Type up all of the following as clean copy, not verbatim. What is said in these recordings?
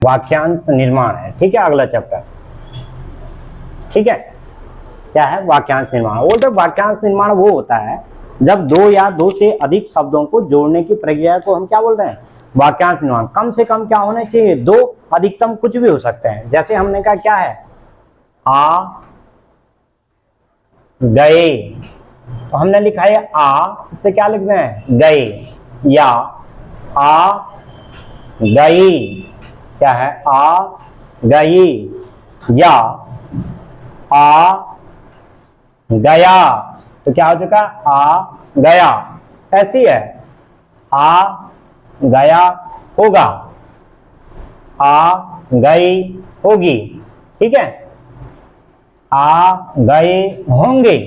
वाक्यांश निर्माण है। ठीक है, अगला चैप्टर। ठीक है, क्या है वाक्यांश निर्माण? बोलते वाक्यांश निर्माण वो होता है जब दो या दो से अधिक शब्दों को जोड़ने की प्रक्रिया को हम क्या बोल रहे हैं? वाक्यांश निर्माण। कम से कम क्या होने चाहिए? दो, अधिकतम कुछ भी हो सकते हैं। जैसे हमने कहा क्या है, आ गए, तो हमने लिखा है आ, इससे क्या लिख रहे हैं? गए। या आ गई, क्या है? आ गई। या आ गया, तो क्या हो चुका? आ गया। ऐसी है, आ गया होगा, आ गई होगी। ठीक है, आ गए होंगे।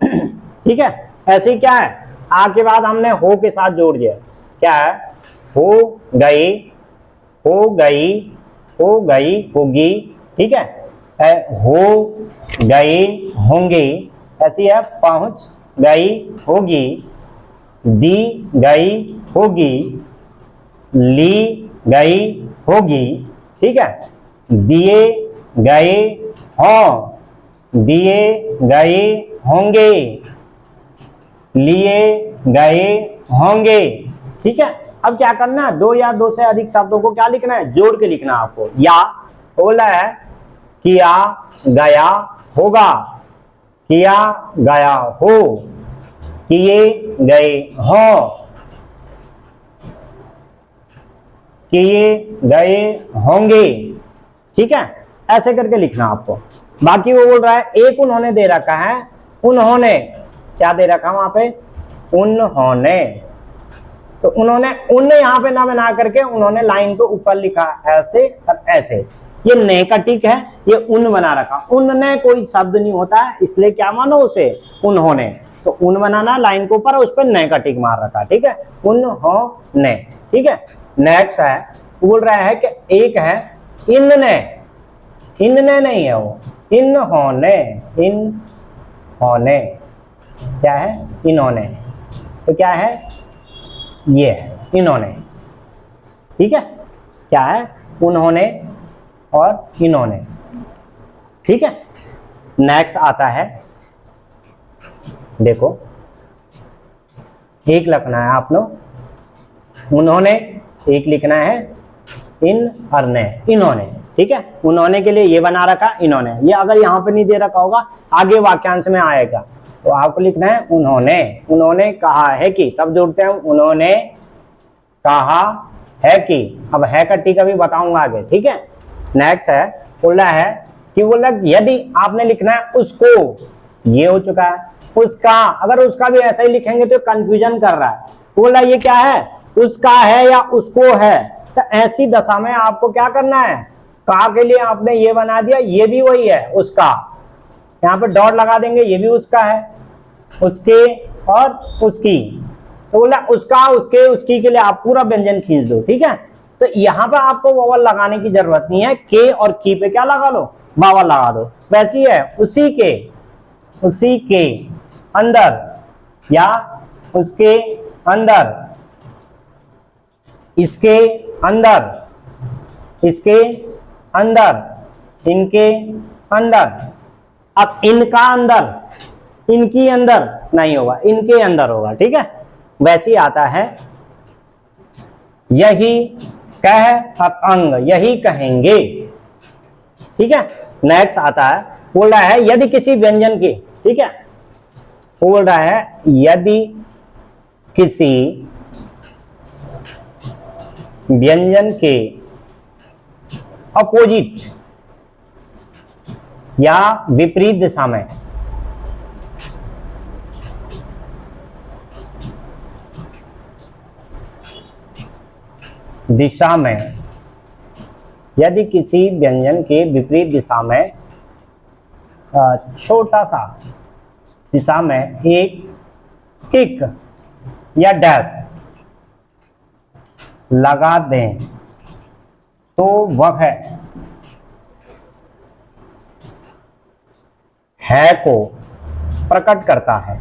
ठीक है, ऐसे ही क्या है, आ के बाद हमने हो के साथ जोड़ दिया। क्या है? हो गई, हो गई, हो गई होगी। ठीक है, हो गई होंगी। ऐसी है, पहुंच गई होगी, दी गई होगी, ली गई होगी। ठीक है, दिए गए हों, दिए गए होंगे, लिए गए होंगे। ठीक है, अब क्या करना है? दो या दो से अधिक शब्दों को क्या लिखना है? जोड़ के लिखना है आपको। या बोला है किया गया होगा, किया गया हो, किए गए हो, किए गए होंगे। ठीक है, ऐसे करके लिखना आपको। बाकी वो बोल रहा है एक उन्होंने दे रखा है, उन्होंने क्या दे रखा वहां पे? उन्होंने। तो उन्होंने उन यहां पे ना बना करके उन्होंने लाइन को ऊपर लिखा ऐसे और ऐसे। ये ने का टिक है, ये उन बना रखा। उनने कोई शब्द नहीं होता है, इसलिए क्या मानो उसे? उन्होंने। तो उन बनाना, लाइन के ऊपर, उस पर ने का टिक मार रखा। ठीक है, उन्होंने। ठीक है, नेक्स्ट है, बोल रहा है कि एक है इनने, इनने नहीं है वो, इन्होंने, इन्होंने। क्या है? इन्होंने। तो क्या है? ये है इन्होंने। ठीक है, क्या है? उन्होंने और इन्होंने। ठीक है, नेक्स्ट आता है, देखो एक लिखना है आप लोग, उन्होंने एक लिखना है, इन और ने, इन्होंने। ठीक है, उन्होंने के लिए ये बना रखा इन्होंने। ये अगर यहाँ पे नहीं दे रखा होगा आगे वाक्यांश में आएगा, तो आपको लिखना है उन्होंने। उन्होंने कहा है कि, तब जोड़ते हैं उन्होंने कहा है कि। अब है का टिक अभी बताऊंगा आगे। ठीक है, नेक्स्ट है, बोला है कि बोला यदि आपने लिखना है उसको, ये हो चुका है उसका। अगर उसका भी ऐसा ही लिखेंगे तो कंफ्यूजन कर रहा है। बोला ये क्या है? उसका है या उसको है। तो ऐसी दशा में आपको क्या करना है? का के लिए आपने ये बना दिया, ये भी वही है उसका, यहाँ पे डॉट लगा देंगे, ये भी उसका है, उसके और उसकी। तो बोला उसका, उसके, उसकी के लिए आप पूरा व्यंजन खींच दो। ठीक है, तो यहाँ पे आपको वावल लगाने की जरूरत नहीं है, के और की पे क्या लगा लो? वावल लगा दो। वैसी है उसी के, उसी के अंदर, या उसके अंदर, इसके अंदर, इसके अंदर, इनके अंदर। अब इनका अंदर, इनकी अंदर नहीं होगा, इनके अंदर होगा। ठीक है, वैसे ही आता है यही कह अंग, यही कहेंगे। ठीक है, नेक्स्ट आता है, बोल रहा है यदि किसी व्यंजन की, ठीक है, बोल रहा है यदि किसी व्यंजन के अपोजिट या विपरीत दिशा में यदि किसी व्यंजन के विपरीत दिशा में छोटा सा दिशा में एक किक या डैश लगा दें तो वह है को प्रकट करता है।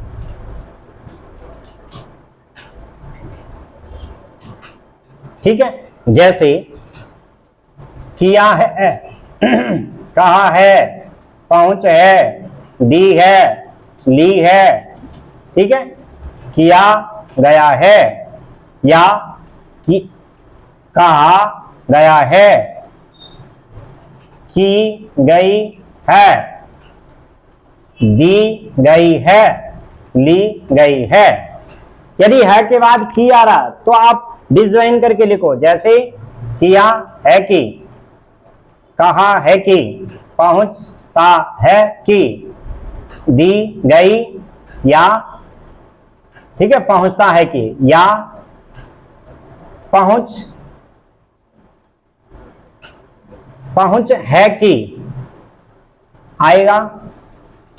ठीक है, जैसे किया है, कहा है, पहुंच है, दी है, ली है, ठीक है, किया गया है या कहा गया है, की गई है, दी गई है, ली गई है। यदि है के बाद की आ रहा तो आप डिसज्वाइन करके लिखो, जैसे किया है कि, कहा है कि, पहुंचता है कि, दी गई या, ठीक है, पहुंचता है कि, या पहुंच है कि आएगा,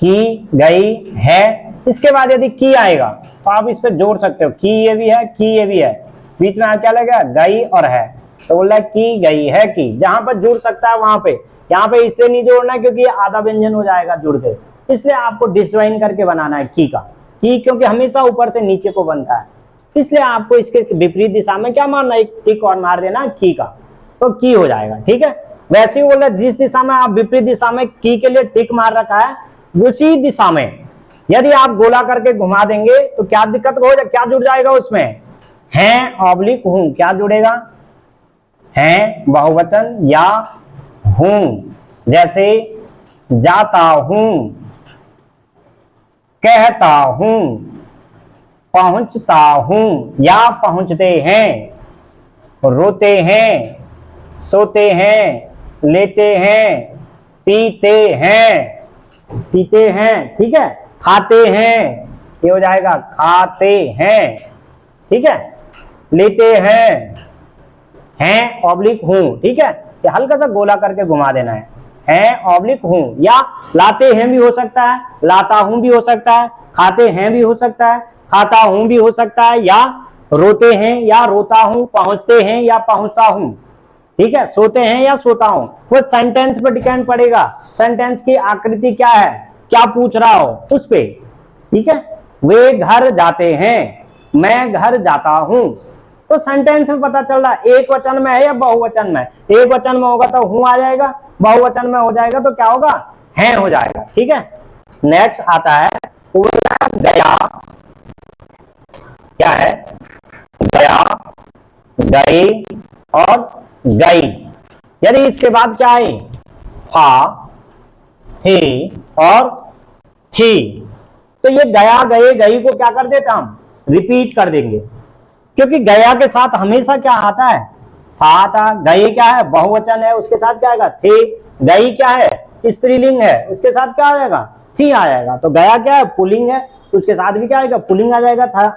की गई है। इसके बाद यदि की आएगा तो आप इस पे जोड़ सकते हो, की ये भी है, की ये भी है, बीच में क्या लगेगा, गई और है, तो बोल रहा है की गई है कि। जहां पर जुड़ सकता है वहां पे, यहाँ पे इसलिए नहीं जोड़ना है क्योंकि ये आधा व्यंजन हो जाएगा जुड़ के, इसलिए आपको डिसज्वाइन करके बनाना है की का, की क्योंकि हमेशा ऊपर से नीचे को बनता है, इसलिए आपको इसके विपरीत दिशा में क्या मारना, एक टिक और मार देना की का, तो की हो जाएगा, ठीक है। वैसे ही बोल रहे जिस दिशा में आप विपरीत दिशा में की के लिए टिक मार रखा है, उसी दिशा में यदि आप गोला करके घुमा देंगे तो क्या दिक्कत हो जाए, क्या जुड़ जाएगा उसमें, है ऑब्लिक हूं, क्या जुड़ेगा, है बहुवचन या हूं, जैसे जाता हूं, कहता हूं, पहुंचता हूं या पहुंचते हैं, रोते हैं, सोते हैं, लेते हैं, पीते हैं, ठीक है, खाते हैं, ये हो जाएगा खाते हैं, ठीक है, लेते हैं ऑब्लिक हूं, ठीक है, ये हल्का सा गोला करके घुमा देना है ऑब्लिक हूं, या लाते हैं भी हो सकता है, लाता हूं भी हो सकता है, खाते हैं भी हो सकता है, खाता हूं भी हो सकता है, या रोते हैं या रोता हूं, पहुंचते हैं या पहुंचता हूं, ठीक है, सोते हैं या सोता हूं, वो सेंटेंस पर डिपेंड पड़ेगा, सेंटेंस की आकृति क्या है, क्या पूछ रहा हो उस पे, ठीक है। वे घर जाते हैं, मैं घर जाता हूं, तो सेंटेंस में पता चल रहा है एक वचन में है या बहुवचन में, एक वचन में होगा तो हूं आ जाएगा, बहुवचन में हो जाएगा तो क्या होगा, है हो जाएगा, ठीक है। नेक्स्ट आता है गया, क्या है, गया, गई और गई। यदि इसके बाद क्या आई, था, थी और थी, तो ये गया गए गई को क्या कर देते हम, रिपीट कर देंगे, क्योंकि गया के साथ हमेशा क्या आता है, था आता, गई क्या है, बहुवचन है, उसके साथ क्या आएगा, थे, गई क्या है, स्त्रीलिंग है, उसके साथ क्या आ जाएगा, थी आ जाएगा, तो गया क्या है, पुल्लिंग है, तो उसके साथ भी क्या आएगा, पुल्लिंग आ जाएगा, था।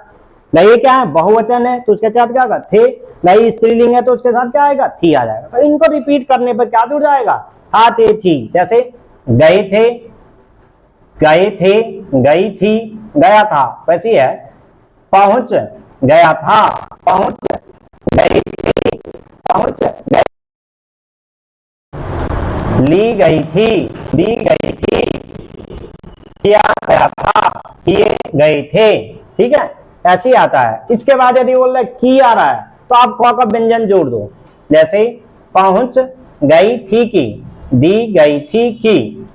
गई क्या है, बहुवचन है, तो उसके साथ क्या आएगा, थे, गई स्त्रीलिंग है, तो उसके साथ क्या आएगा, थी आ जाएगा, तो इनको रिपीट करने पर क्या जुड़ जाएगा, था, थे, थी, जैसे गए थे, गए थे, गई थी, गया था, वैसी है, पहुंच गया था, पहुंच गई थी, पहुंच गई, ली गई थी, दी गई थी, किया गया था, किए गए थे, ठीक है, ऐसे ही आता है। इसके बाद यदि बोल रहे की आ रहा है तो आप क का व्यंजन जोड़ दो, जैसे पहुंच गई थी की, दी गई थी की,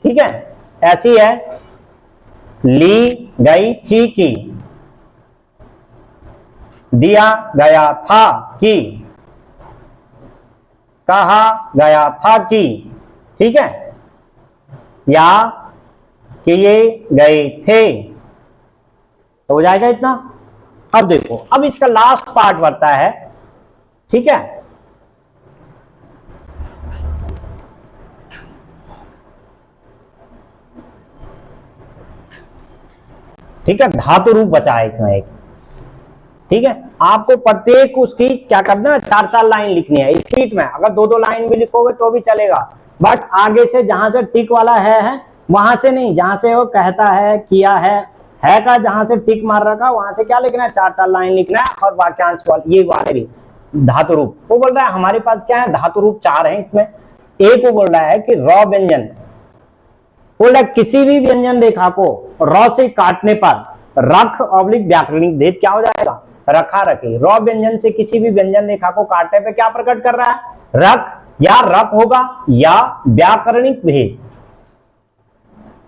ठीक है, ऐसी है, ली गई थी की, दिया गया था की, कहा गया था की, ठीक है, या किए गए थे, तो हो जाएगा इतना। अब देखो, अब इसका लास्ट पार्ट बढ़ता है, ठीक है, ठीक है, धातु रूप बचा है इसमें एक, ठीक है, आपको प्रत्येक उसकी क्या करना है, 4-4 लाइन लिखनी है स्पीड में, अगर 2-2 लाइन भी लिखोगे तो भी चलेगा, बट आगे से जहां से टिक वाला है वहां से नहीं, जहां से वो कहता है, किया है का जहां से टिक मार रखा वहां से क्या लिखना है, 4-4 लाइन लिखना है, और वाक्यांश ये वाले भी धातु रूप। वो बोल रहा है हमारे पास क्या है, धातु रूप 4 है इसमें। एक वो बोल रहा है कि रॉ व्यंजन, बोल रहा है किसी भी व्यंजन रेखा को रॉ से काटने पर रख ऑब्लिक व्याकरणिक भेद क्या हो जाएगा, रखा रखे। रॉ व्यंजन से किसी भी व्यंजन रेखा को काटने पे क्या प्रकट कर रहा है, रख या रक होगा या व्याकरणिक भेद।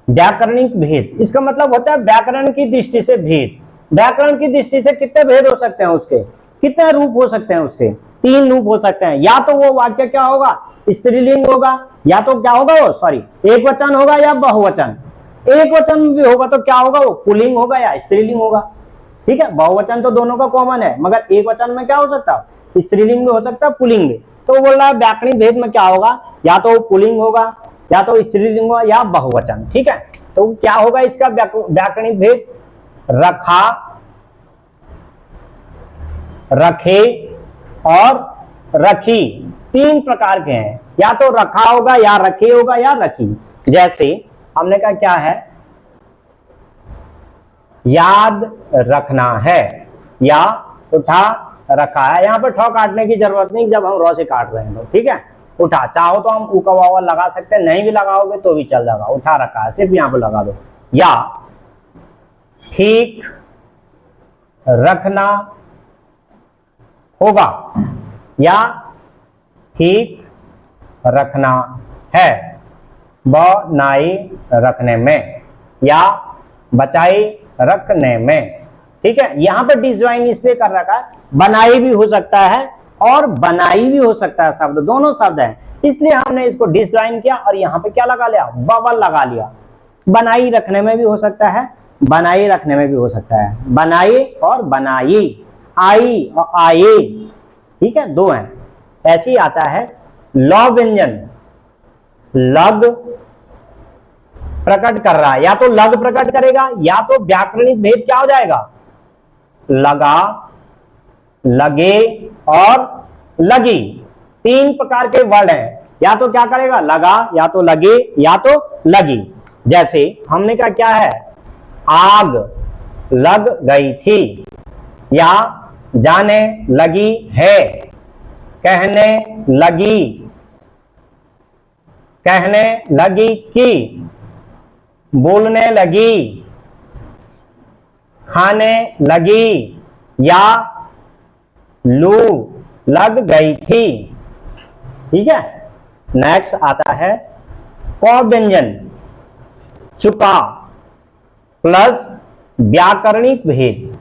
व्याकरणिक भेद इसका मतलब होता है व्याकरण की दृष्टि से भेद। व्याकरण की दृष्टि से कितने भेद हो सकते हैं उसके, कितने रूप हो सकते हैं उसके, 3 रूप हो सकते हैं। या तो वो वाक्य क्या होगा, स्त्रीलिंग होगा, या तो क्या होगा वो सॉरी एक वचन होगा या बहुवचन। एक वचन भी होगा तो क्या होगा वो पुल्लिंग होगा या स्त्रीलिंग होगा। ठीक है, बहुवचन तो दोनों का कॉमन है, मगर एक वचन में क्या हो सकता है, स्त्रीलिंग भी हो सकता है पुल्लिंग भी। तो वो बोल रहा है व्याकरणिक भेद में क्या होगा, या तो पुल्लिंग होगा या तो स्त्रीलिंग होगा या बहुवचन। ठीक है, तो क्या होगा इसका व्याकरणिक भेद, रखा, रखे और रखी, 3 प्रकार के हैं। या तो रखा होगा या रखे होगा या रखी। जैसे हमने कहा क्या है, याद रखना है या उठा रखा है। यहां पर ठौ काटने की जरूरत नहीं जब हम रॉ से काट रहे हैं तो। ठीक है, उठा, चाहो तो हम ऊ का वावा लगा सकते हैं, नहीं भी लगाओगे तो भी चल जाएगा। उठा रखा है सिर्फ यहां पर लगा दो। या ठीक रखना होगा या ठीक रखना है, बनाए रखने में या बचाए रखने में। ठीक है, यहां पर डिज्वाइन इसलिए कर रखा है, बनाई भी हो सकता है और बनाई भी हो सकता है, शब्द दोनों शब्द हैं, इसलिए हमने इसको डिज्वाइन किया और यहां पे क्या लगा लिया, बबल लगा लिया। बनाई रखने में भी हो सकता है, बनाई रखने में भी हो सकता है, बनाई और बनाई, आई और आए। ठीक है, 2 हैं। ऐसे ही आता है लौ व्यंजन, लग प्रकट कर रहा है, या तो लग प्रकट करेगा या तो व्याकरणिक भेद क्या हो जाएगा, लगा, लगे और लगी। 3 प्रकार के वर्ड हैं, या तो क्या करेगा, लगा या तो लगे या तो लगी। जैसे हमने कहा क्या है, आग लग गई थी या जाने लगी है, कहने लगी, कहने लगी कि, बोलने लगी, खाने लगी या लू लग गई थी। ठीक है, नेक्स्ट आता है क व्यंजन, चुका प्लस व्याकरणिक भेद।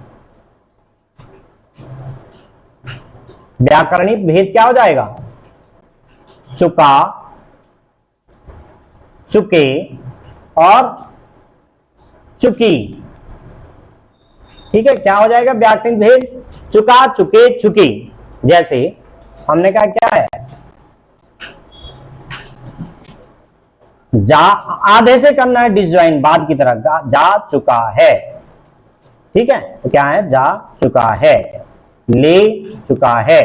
व्याकरणिक भेद क्या हो जाएगा, चुका, चुके और चुकी। ठीक है, क्या हो जाएगा व्याकरणिक भेद, चुका, चुके, चुकी। जैसे हमने कहा क्या है, जा, आधे से करना है डिस्ज्वाइन बाद की तरह, जा चुका है। ठीक है, तो क्या है, जा चुका है, ले चुका है,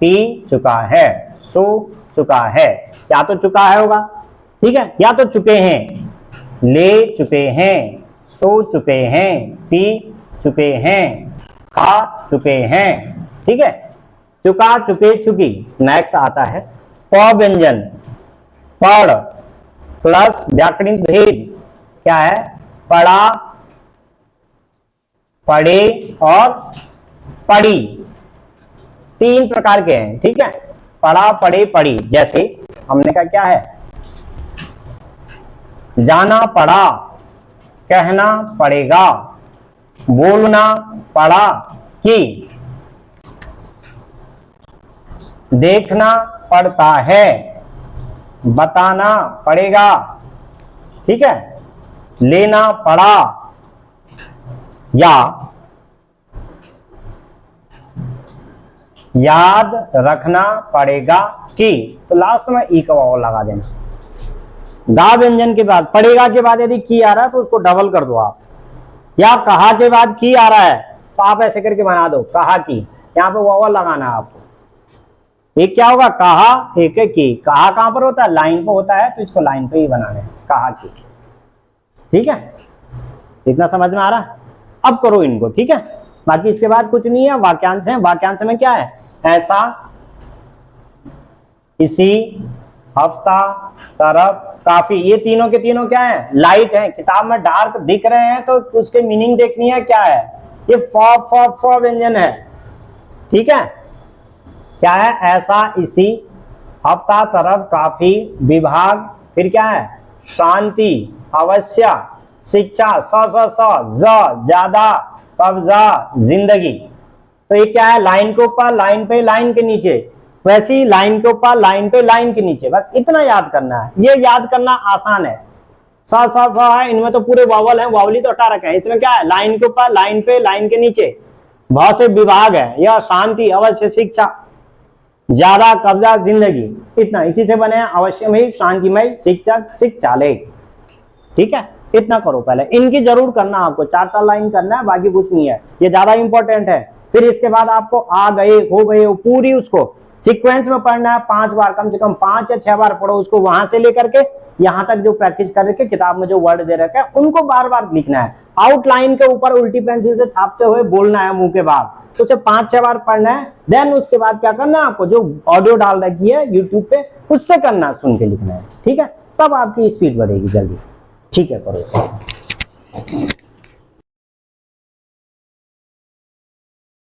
पी चुका है, सो चुका है। या तो चुका है होगा, ठीक है, या तो चुके हैं, ले चुके हैं, सो चुके हैं, पी चुके हैं, खा चुके हैं। ठीक है, चुका, चुके, चुकी। नेक्स्ट आता है प व्यंजन, पढ़ प्लस व्याकरणिक भेद। क्या है, पढ़ा, पढ़े और पढ़ी। 3 प्रकार के हैं। ठीक है, पढ़ा, पढ़े, पढ़ी। जैसे हमने कहा क्या है, जाना पड़ा, कहना पड़ेगा, बोलना पड़ा कि, देखना पड़ता है, बताना पड़ेगा। ठीक है, लेना पड़ा या याद रखना पड़ेगा कि। तो लास्ट में ई का वाव लगा देना। गा व्यंजन के बाद, पड़ेगा के बाद यदि की आ रहा है तो उसको डबल कर दो आप, या कहा के बाद की आ रहा है तो आप ऐसे करके बना दो, कहा की। यहाँ पे वाव लगाना है आपको। एक क्या होगा, कहा, एक है की। कहा कहां पर होता है, लाइन पे होता है, तो इसको लाइन पे ही बनाना है, कहा की। ठीक है, इतना समझ में आ रहा है। अब करो इनको। ठीक है, बाकी इसके बाद कुछ नहीं है, वाक्यांश है। वाक्यांश में क्या है, ऐसा, इसी, हफ्ता, तरफ, काफी। ये तीनों के तीनों क्या है, लाइट है। किताब में डार्क दिख रहे हैं तो उसके मीनिंग देखनी है क्या है, ये फ व्यंजन है। ठीक है, क्या है, ऐसा, इसी, हफ्ता, तरफ, काफी, विभाग, फिर क्या है, शांति, अवश्य, शिक्षा, ज्यादा, कब्जा, जिंदगी। तो ये क्या है, लाइन के ऊपर, लाइन पे, लाइन के नीचे, वैसे ही लाइन के ऊपर, लाइन पे, लाइन के नीचे, बस इतना याद करना है। ये याद करना आसान है। है, इनमें तो पूरे वावल है, वावली तो हटा रखे हैं। इसमें क्या है, लाइन के ऊपर, लाइन पे, लाइन के नीचे, बहुत से विभाग है, यह शांति, अवश्य, शिक्षा, ज्यादा, कब्जा, जिंदगी, इतना इसी से बने हैं, अवश्यमय, शांतिमय, शिक्षक, शिक्षालय। ठीक है, इतना करो पहले, इनकी जरूर करना आपको, 4-4 लाइन करना है, बाकी कुछ नहीं है, ये ज्यादा इंपॉर्टेंट है। फिर इसके बाद आपको आ गए, हो गए, पूरी उसको सीक्वेंस में पढ़ना है, 5 बार, कम से कम 5 या 6 बार पढ़ो उसको, वहां से लेकर के यहां तक जो प्रैक्टिस कर रखे, किताब में जो वर्ड दे रखे हैं उनको बार बार लिखना है। आउटलाइन के ऊपर उल्टी पेंसिल से छापते हुए बोलना है मुंह के बाद, तो उसे 5-6 बार पढ़ना है। देन उसके बाद क्या करना है, आपको जो ऑडियो डाल रखी है यूट्यूब पे उससे करना, सुन के लिखना है। ठीक है, तब आपकी स्पीड बढ़ेगी जल्दी। ठीक है, करो।